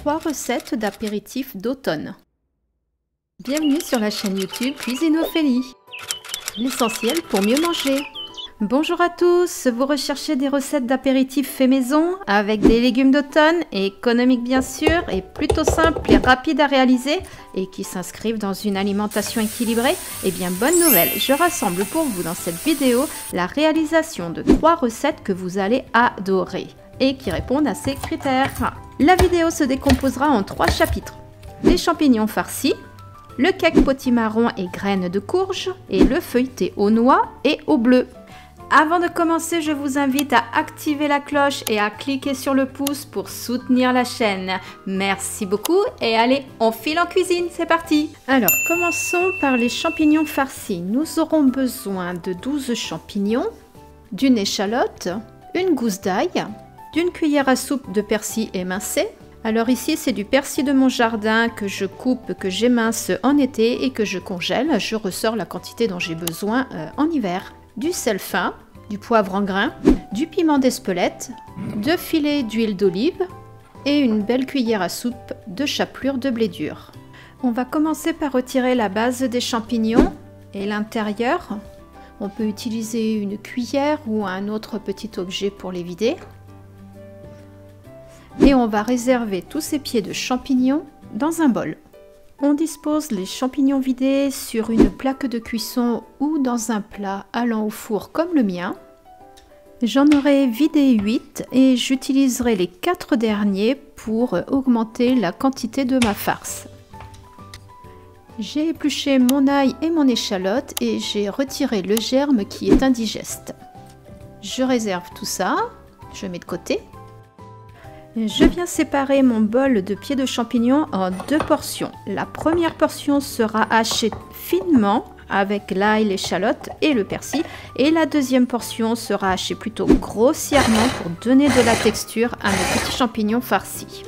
3 recettes d'apéritifs d'automne. Bienvenue sur la chaîne YouTube Cuisine Ophélie, l'essentiel pour mieux manger. Bonjour à tous, vous recherchez des recettes d'apéritifs fait maison avec des légumes d'automne, économiques bien sûr, et plutôt simples et rapides à réaliser et qui s'inscrivent dans une alimentation équilibrée? Eh bien bonne nouvelle, je rassemble pour vous dans cette vidéo la réalisation de 3 recettes que vous allez adorer et qui répondent à ces critères. La vidéo se décomposera en 3 chapitres. Les champignons farcis, le cake potimarron et graines de courge et le feuilleté aux noix et au bleu. Avant de commencer, je vous invite à activer la cloche et à cliquer sur le pouce pour soutenir la chaîne. Merci beaucoup et allez, on file en cuisine, c'est parti! Alors, commençons par les champignons farcis. Nous aurons besoin de 12 champignons, d'une échalote, une gousse d'ail, d'une cuillère à soupe de persil émincé. Alors ici, c'est du persil de mon jardin que je coupe, que j'émince en été et que je congèle. Je ressors la quantité dont j'ai besoin en hiver. Du sel fin, du poivre en grains, du piment d'Espelette, 2 filets d'huile d'olive et une belle cuillère à soupe de chapelure de blé dur. On va commencer par retirer la base des champignons et l'intérieur. On peut utiliser une cuillère ou un autre petit objet pour les vider. Et on va réserver tous ces pieds de champignons dans un bol. On dispose les champignons vidés sur une plaque de cuisson ou dans un plat allant au four comme le mien. J'en aurai vidé 8 et j'utiliserai les 4 derniers pour augmenter la quantité de ma farce. J'ai épluché mon ail et mon échalote et j'ai retiré le germe qui est indigeste. Je réserve tout ça, je mets de côté. Je viens séparer mon bol de pieds de champignons en 2 portions. La première portion sera hachée finement avec l'ail, l'échalote et le persil. Et la deuxième portion sera hachée plutôt grossièrement pour donner de la texture à mes petits champignons farcis.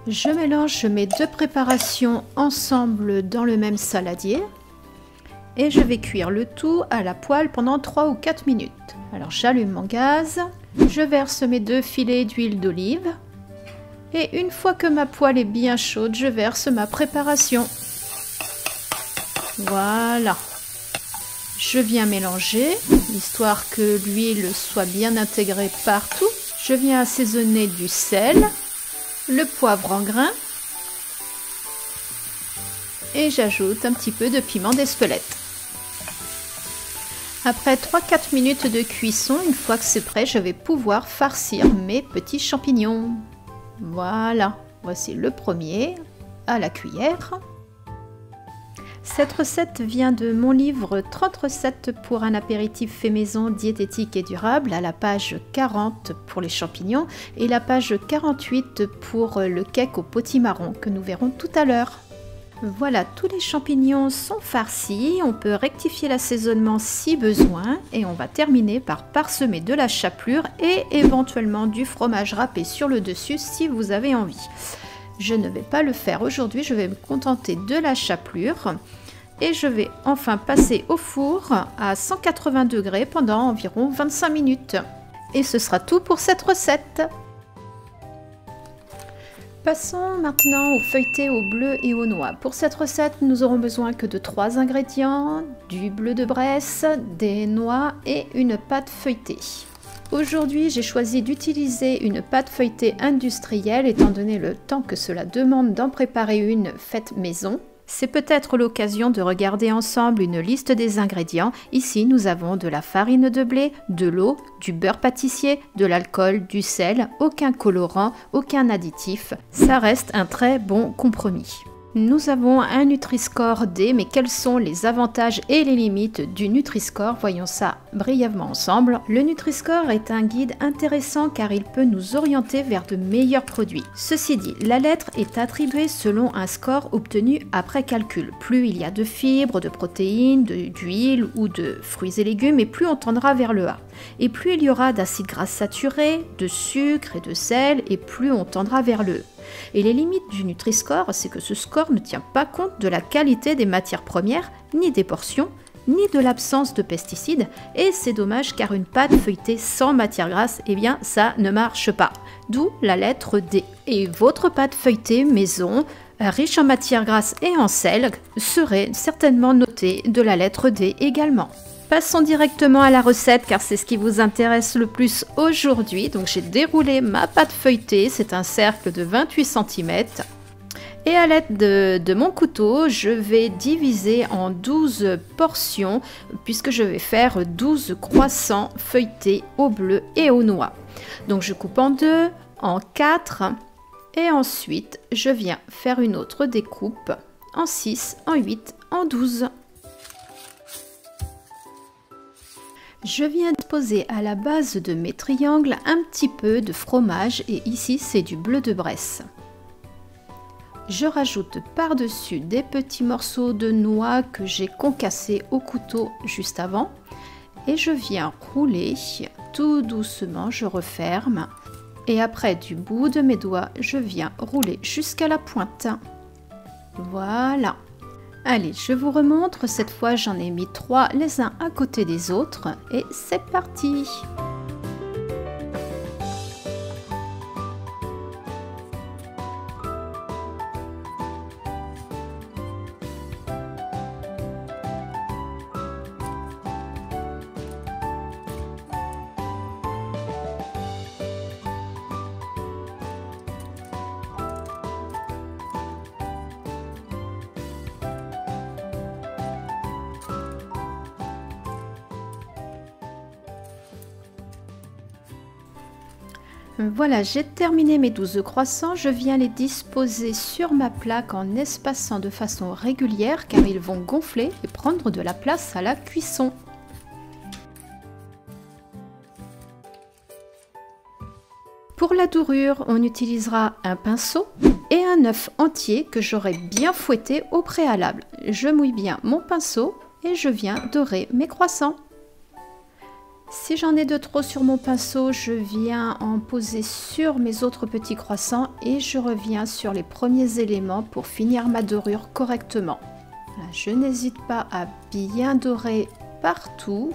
Je mélange mes 2 préparations ensemble dans le même saladier et je vais cuire le tout à la poêle pendant 3 ou 4 minutes. Alors j'allume mon gaz, je verse mes 2 filets d'huile d'olive et une fois que ma poêle est bien chaude, je verse ma préparation. Voilà. Je viens mélanger, histoire que l'huile soit bien intégrée partout. Je viens assaisonner du sel, le poivre en grains et j'ajoute un petit peu de piment d'Espelette. Après 3-4 minutes de cuisson, une fois que c'est prêt, je vais pouvoir farcir mes petits champignons. Voilà, voici le premier à la cuillère. Cette recette vient de mon livre 30 recettes pour un apéritif fait maison diététique et durable à la page 40 pour les champignons et la page 48 pour le cake au potimarron que nous verrons tout à l'heure. Voilà, tous les champignons sont farcis, on peut rectifier l'assaisonnement si besoin et on va terminer par parsemer de la chapelure et éventuellement du fromage râpé sur le dessus si vous avez envie. Je ne vais pas le faire aujourd'hui, je vais me contenter de la chapelure et je vais enfin passer au four à 180 degrés pendant environ 25 minutes. Et ce sera tout pour cette recette. Passons maintenant au feuilleté au bleu et aux noix. Pour cette recette, nous aurons besoin que de 3 ingrédients, du bleu de Bresse, des noix et une pâte feuilletée. Aujourd'hui, j'ai choisi d'utiliser une pâte feuilletée industrielle étant donné le temps que cela demande d'en préparer une faite maison. C'est peut-être l'occasion de regarder ensemble une liste des ingrédients. Ici, nous avons de la farine de blé, de l'eau, du beurre pâtissier, de l'alcool, du sel, aucun colorant, aucun additif. Ça reste un très bon compromis. Nous avons un Nutri-Score D, mais quels sont les avantages et les limites du Nutri-Score? Voyons ça brièvement ensemble. Le Nutri-Score est un guide intéressant car il peut nous orienter vers de meilleurs produits. Ceci dit, la lettre est attribuée selon un score obtenu après calcul. Plus il y a de fibres, de protéines, d'huile ou de fruits et légumes, et plus on tendra vers le A. Et plus il y aura d'acides gras saturés, de sucre et de sel, et plus on tendra vers le E. Et les limites du Nutri-Score, c'est que ce score ne tient pas compte de la qualité des matières premières, ni des portions, ni de l'absence de pesticides, et c'est dommage car une pâte feuilletée sans matière grasse, eh bien ça ne marche pas. D'où la lettre D. Et votre pâte feuilletée maison, riche en matière grasse et en sel, serait certainement notée de la lettre D également. Passons directement à la recette car c'est ce qui vous intéresse le plus aujourd'hui. Donc j'ai déroulé ma pâte feuilletée, c'est un cercle de 28 cm. Et à l'aide de mon couteau, je vais diviser en 12 portions puisque je vais faire 12 croissants feuilletés au bleu et aux noix. Donc je coupe en 2, en 4 et ensuite je viens faire une autre découpe en 6, en 8, en 12. Je viens de poser à la base de mes triangles un petit peu de fromage et ici c'est du bleu de Bresse. Je rajoute par-dessus des petits morceaux de noix que j'ai concassés au couteau juste avant et je viens rouler tout doucement, je referme et après du bout de mes doigts je viens rouler jusqu'à la pointe. Voilà. Allez, je vous remontre, cette fois j'en ai mis 3 les uns à côté des autres et c'est parti! Voilà, j'ai terminé mes 12 croissants, je viens les disposer sur ma plaque en espaçant de façon régulière car ils vont gonfler et prendre de la place à la cuisson. Pour la dorure, on utilisera un pinceau et un œuf entier que j'aurai bien fouetté au préalable. Je mouille bien mon pinceau et je viens dorer mes croissants. Si j'en ai de trop sur mon pinceau, je viens en poser sur mes autres petits croissants et je reviens sur les premiers éléments pour finir ma dorure correctement. Voilà, je n'hésite pas à bien dorer partout.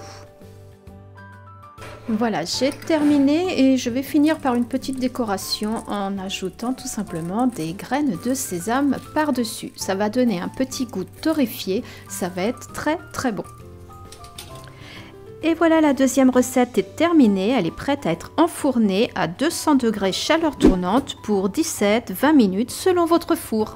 Voilà, j'ai terminé et je vais finir par une petite décoration en ajoutant tout simplement des graines de sésame par-dessus. Ça va donner un petit goût torréfié, ça va être très très bon. Et voilà, la deuxième recette est terminée, elle est prête à être enfournée à 200 degrés chaleur tournante pour 17-20 minutes selon votre four.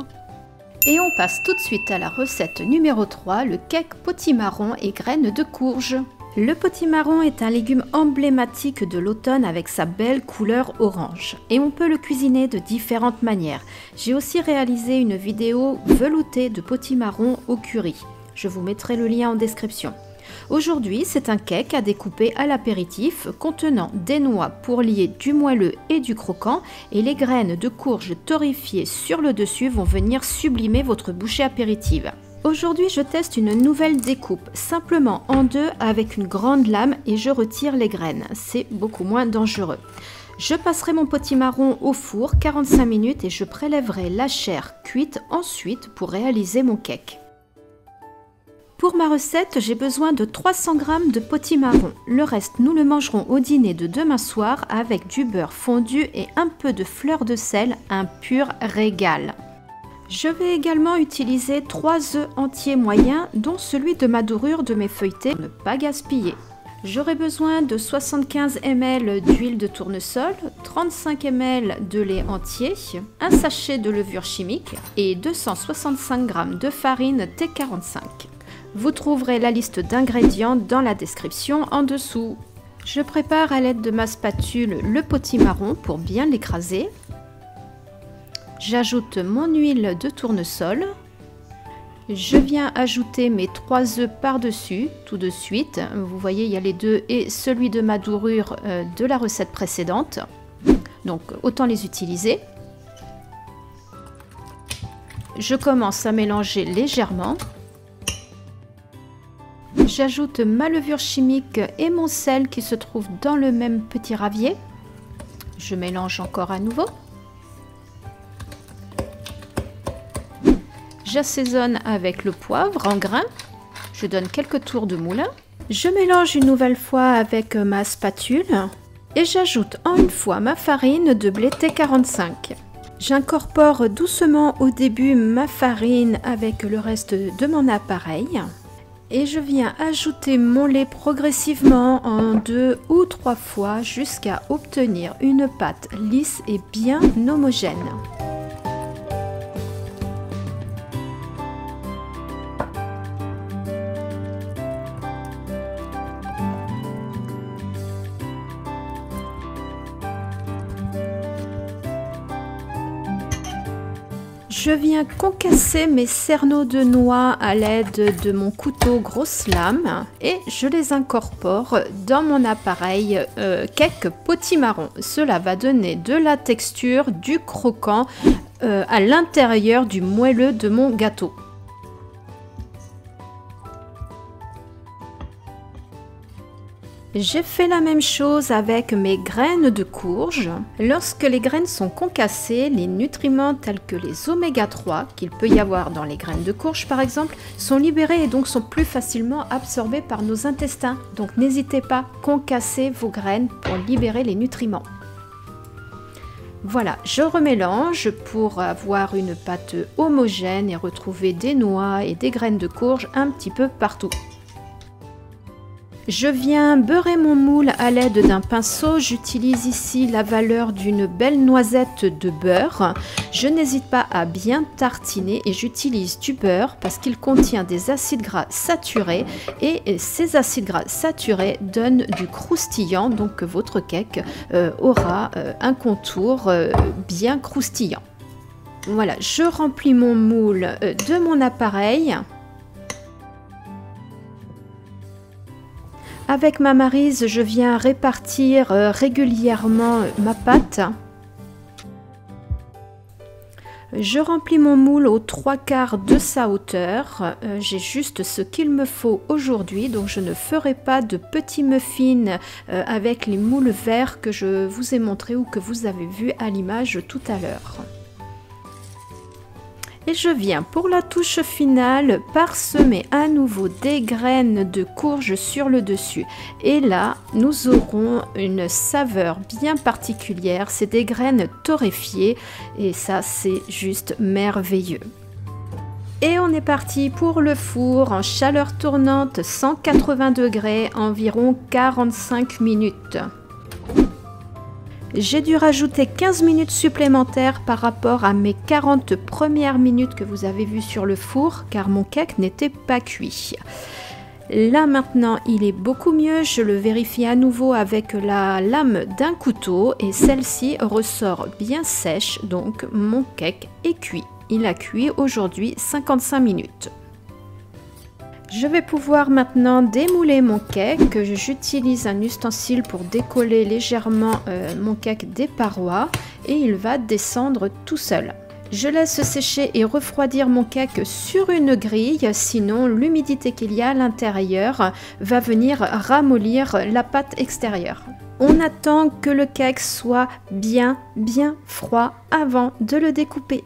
Et on passe tout de suite à la recette numéro 3, le cake potimarron et graines de courge. Le potimarron est un légume emblématique de l'automne avec sa belle couleur orange. Et on peut le cuisiner de différentes manières. J'ai aussi réalisé une vidéo veloutée de potimarron au curry. Je vous mettrai le lien en description. Aujourd'hui, c'est un cake à découper à l'apéritif contenant des noix pour lier du moelleux et du croquant et les graines de courge torréfiées sur le dessus vont venir sublimer votre bouchée apéritive. Aujourd'hui, je teste une nouvelle découpe, simplement en deux avec une grande lame et je retire les graines. C'est beaucoup moins dangereux. Je passerai mon potimarron au four 45 minutes et je prélèverai la chair cuite ensuite pour réaliser mon cake. Pour ma recette, j'ai besoin de 300 g de potimarron. Le reste, nous le mangerons au dîner de demain soir avec du beurre fondu et un peu de fleur de sel, un pur régal. Je vais également utiliser 3 œufs entiers moyens, dont celui de ma dorure de mes feuilletés pour ne pas gaspiller. J'aurai besoin de 75 ml d'huile de tournesol, 35 ml de lait entier, un sachet de levure chimique et 265 g de farine T45. Vous trouverez la liste d'ingrédients dans la description en dessous. Je prépare à l'aide de ma spatule le potimarron pour bien l'écraser. J'ajoute mon huile de tournesol. Je viens ajouter mes 3 œufs par-dessus tout de suite. Vous voyez, il y a les 2 et celui de ma dorure de la recette précédente. Donc autant les utiliser. Je commence à mélanger légèrement. J'ajoute ma levure chimique et mon sel qui se trouve dans le même petit ravier. Je mélange encore à nouveau. J'assaisonne avec le poivre en grains. Je donne quelques tours de moulin. Je mélange une nouvelle fois avec ma spatule et j'ajoute en une fois ma farine de blé T45. J'incorpore doucement au début ma farine avec le reste de mon appareil et je viens ajouter mon lait progressivement en 2 ou 3 fois jusqu'à obtenir une pâte lisse et bien homogène. Je viens concasser mes cerneaux de noix à l'aide de mon couteau grosse lame et je les incorpore dans mon appareil cake potimarron. Cela va donner de la texture, du croquant à l'intérieur du moelleux de mon gâteau. J'ai fait la même chose avec mes graines de courge. Lorsque les graines sont concassées, les nutriments tels que les oméga 3, qu'il peut y avoir dans les graines de courge par exemple, sont libérés et donc sont plus facilement absorbés par nos intestins. Donc n'hésitez pas, concassez vos graines pour libérer les nutriments. Voilà, je remélange pour avoir une pâte homogène et retrouver des noix et des graines de courge un petit peu partout. Je viens beurrer mon moule à l'aide d'un pinceau. J'utilise ici la valeur d'une belle noisette de beurre. Je n'hésite pas à bien tartiner et j'utilise du beurre parce qu'il contient des acides gras saturés et ces acides gras saturés donnent du croustillant, donc votre cake aura un contour bien croustillant. Voilà, je remplis mon moule de mon appareil. Avec ma maryse, je viens répartir régulièrement ma pâte. Je remplis mon moule aux 3/4 de sa hauteur. J'ai juste ce qu'il me faut aujourd'hui, donc je ne ferai pas de petits muffins avec les moules verts que je vous ai montré ou que vous avez vu à l'image tout à l'heure. Et je viens pour la touche finale parsemer à nouveau des graines de courge sur le dessus. Et là, nous aurons une saveur bien particulière. C'est des graines torréfiées et ça, c'est juste merveilleux. Et on est parti pour le four en chaleur tournante, 180 degrés, environ 45 minutes. J'ai dû rajouter 15 minutes supplémentaires par rapport à mes 40 premières minutes que vous avez vues sur le four, car mon cake n'était pas cuit. Là maintenant, il est beaucoup mieux. Je le vérifie à nouveau avec la lame d'un couteau et celle-ci ressort bien sèche, donc mon cake est cuit. Il a cuit aujourd'hui 55 minutes. Je vais pouvoir maintenant démouler mon cake. J'utilise un ustensile pour décoller légèrement mon cake des parois et il va descendre tout seul. Je laisse sécher et refroidir mon cake sur une grille, sinon l'humidité qu'il y a à l'intérieur va venir ramollir la pâte extérieure. On attend que le cake soit bien froid avant de le découper.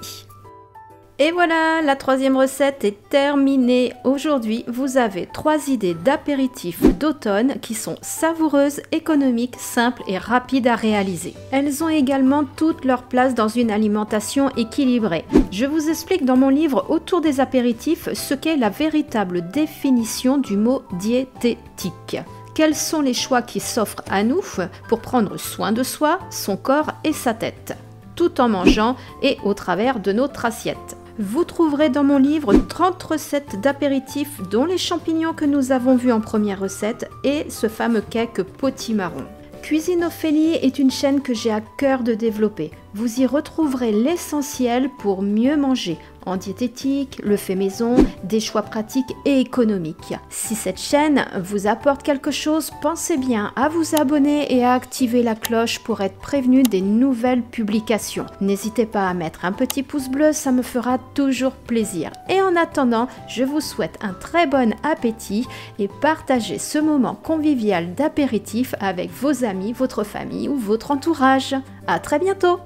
Et voilà, la troisième recette est terminée. Aujourd'hui, vous avez 3 idées d'apéritifs d'automne qui sont savoureuses, économiques, simples et rapides à réaliser. Elles ont également toute leur place dans une alimentation équilibrée. Je vous explique dans mon livre Autour des apéritifs ce qu'est la véritable définition du mot diététique. Quels sont les choix qui s'offrent à nous pour prendre soin de soi, son corps et sa tête, tout en mangeant et au travers de notre assiette. Vous trouverez dans mon livre 30 recettes d'apéritifs dont les champignons que nous avons vus en première recette et ce fameux cake potimarron. Cuisine Ophélie est une chaîne que j'ai à cœur de développer. vous y retrouverez l'essentiel pour mieux manger, en diététique, le fait maison, des choix pratiques et économiques. Si cette chaîne vous apporte quelque chose, pensez bien à vous abonner et à activer la cloche pour être prévenu des nouvelles publications. N'hésitez pas à mettre un petit pouce bleu, ça me fera toujours plaisir. Et en attendant, je vous souhaite un très bon appétit et partagez ce moment convivial d'apéritif avec vos amis, votre famille ou votre entourage. À très bientôt!